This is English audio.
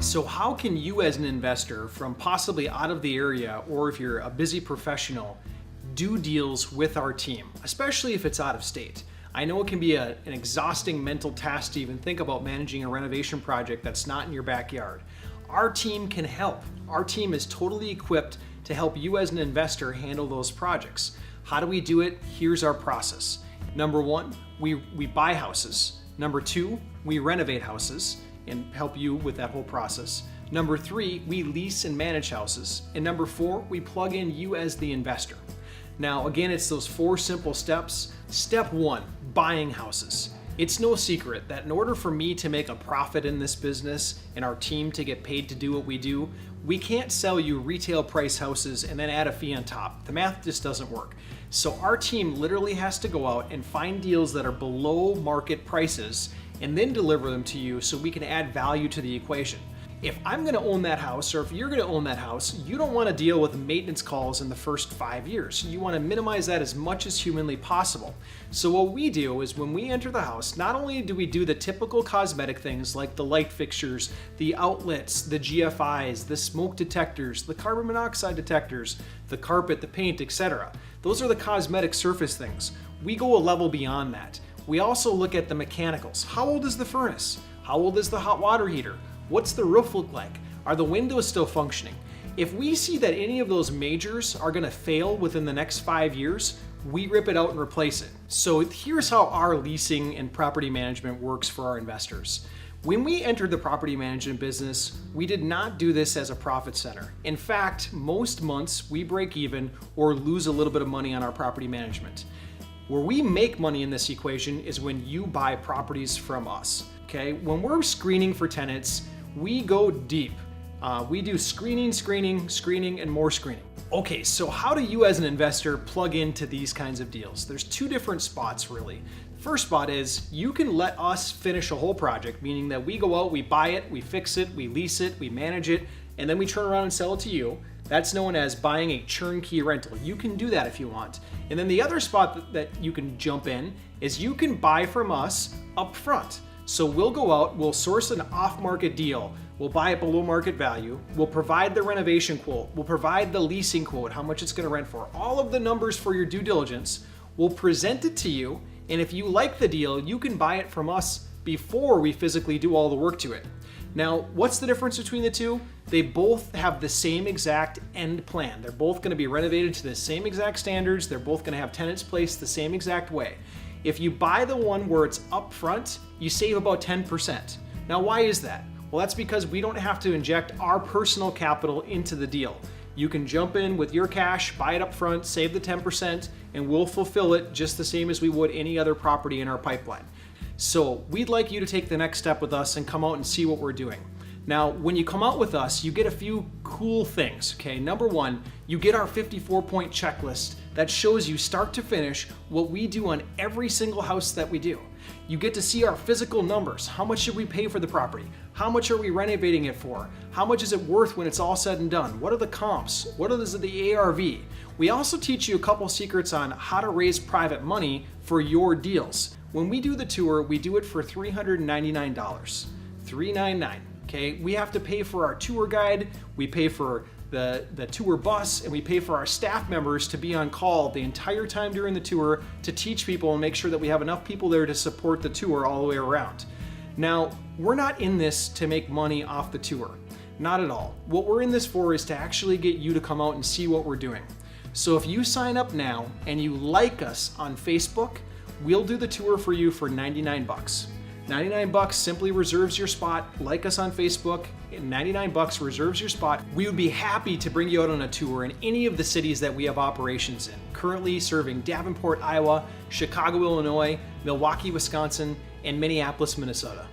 So how can you as an investor from possibly out of the area, or if you're a busy professional, do deals with our team, especially if it's out of state? I know it can be an exhausting mental task to even think about managing a renovation project that's not in your backyard. Our team can help. Our team is totally equipped to help you as an investor handle those projects. How do we do it? Here's our process. Number one, we buy houses. Number two, we renovate houses and help you with that whole process. Number three, we lease and manage houses. And number four, we plug in you as the investor. Now, again, it's those four simple steps. Step one, buying houses. It's no secret that in order for me to make a profit in this business and our team to get paid to do what we do, we can't sell you retail price houses and then add a fee on top. The math just doesn't work. So our team literally has to go out and find deals that are below market prices and then deliver them to you so we can add value to the equation. If I'm going to own that house, or if you're going to own that house, you don't want to deal with maintenance calls in the first 5 years. You want to minimize that as much as humanly possible. So what we do is when we enter the house, not only do we do the typical cosmetic things like the light fixtures, the outlets, the GFIs, the smoke detectors, the carbon monoxide detectors, the carpet, the paint, etc. Those are the cosmetic surface things. We go a level beyond that. We also look at the mechanicals. How old is the furnace? How old is the hot water heater? What's the roof look like? Are the windows still functioning? If we see that any of those majors are gonna fail within the next 5 years, we rip it out and replace it. So here's how our leasing and property management works for our investors. When we entered the property management business, we did not do this as a profit center. In fact, most months we break even or lose a little bit of money on our property management. Where we make money in this equation is when you buy properties from us, okay? When we're screening for tenants, we go deep. We do screening, and more screening. Okay, so how do you as an investor plug into these kinds of deals? There's two different spots really. First spot is you can let us finish a whole project, meaning that we go out, we buy it, we fix it, we lease it, we manage it, and then we turn around and sell it to you. That's known as buying a turnkey rental. You can do that if you want. And then the other spot that you can jump in is you can buy from us up front. So we'll go out, we'll source an off-market deal, we'll buy it below market value, we'll provide the renovation quote, we'll provide the leasing quote, how much it's gonna rent for, all of the numbers for your due diligence, we'll present it to you, and if you like the deal, you can buy it from us before we physically do all the work to it. Now, what's the difference between the two? They both have the same exact end plan. They're both gonna be renovated to the same exact standards. They're both gonna have tenants placed the same exact way. If you buy the one where it's upfront, you save about 10%. Now, why is that? Well, that's because we don't have to inject our personal capital into the deal. You can jump in with your cash, buy it up front, save the 10%, and we'll fulfill it just the same as we would any other property in our pipeline. So we'd like you to take the next step with us and come out and see what we're doing. Now, when you come out with us, you get a few cool things, okay? Number one, you get our 54-point checklist that shows you start to finish what we do on every single house that we do. You get to see our physical numbers. How much should we pay for the property? How much are we renovating it for? How much is it worth when it's all said and done? What are the comps? What is the ARV? We also teach you a couple secrets on how to raise private money for your deals. When we do the tour, we do it for $399, $399, okay? We have to pay for our tour guide, we pay for the tour bus, and we pay for our staff members to be on call the entire time during the tour to teach people and make sure that we have enough people there to support the tour all the way around. Now, we're not in this to make money off the tour, not at all. What we're in this for is to actually get you to come out and see what we're doing. So if you sign up now and you like us on Facebook, we'll do the tour for you for 99 bucks. 99 bucks simply reserves your spot. Like us on Facebook, and 99 bucks reserves your spot. We would be happy to bring you out on a tour in any of the cities that we have operations in. Currently serving Davenport, Iowa, Chicago, Illinois, Milwaukee, Wisconsin, and Minneapolis, Minnesota.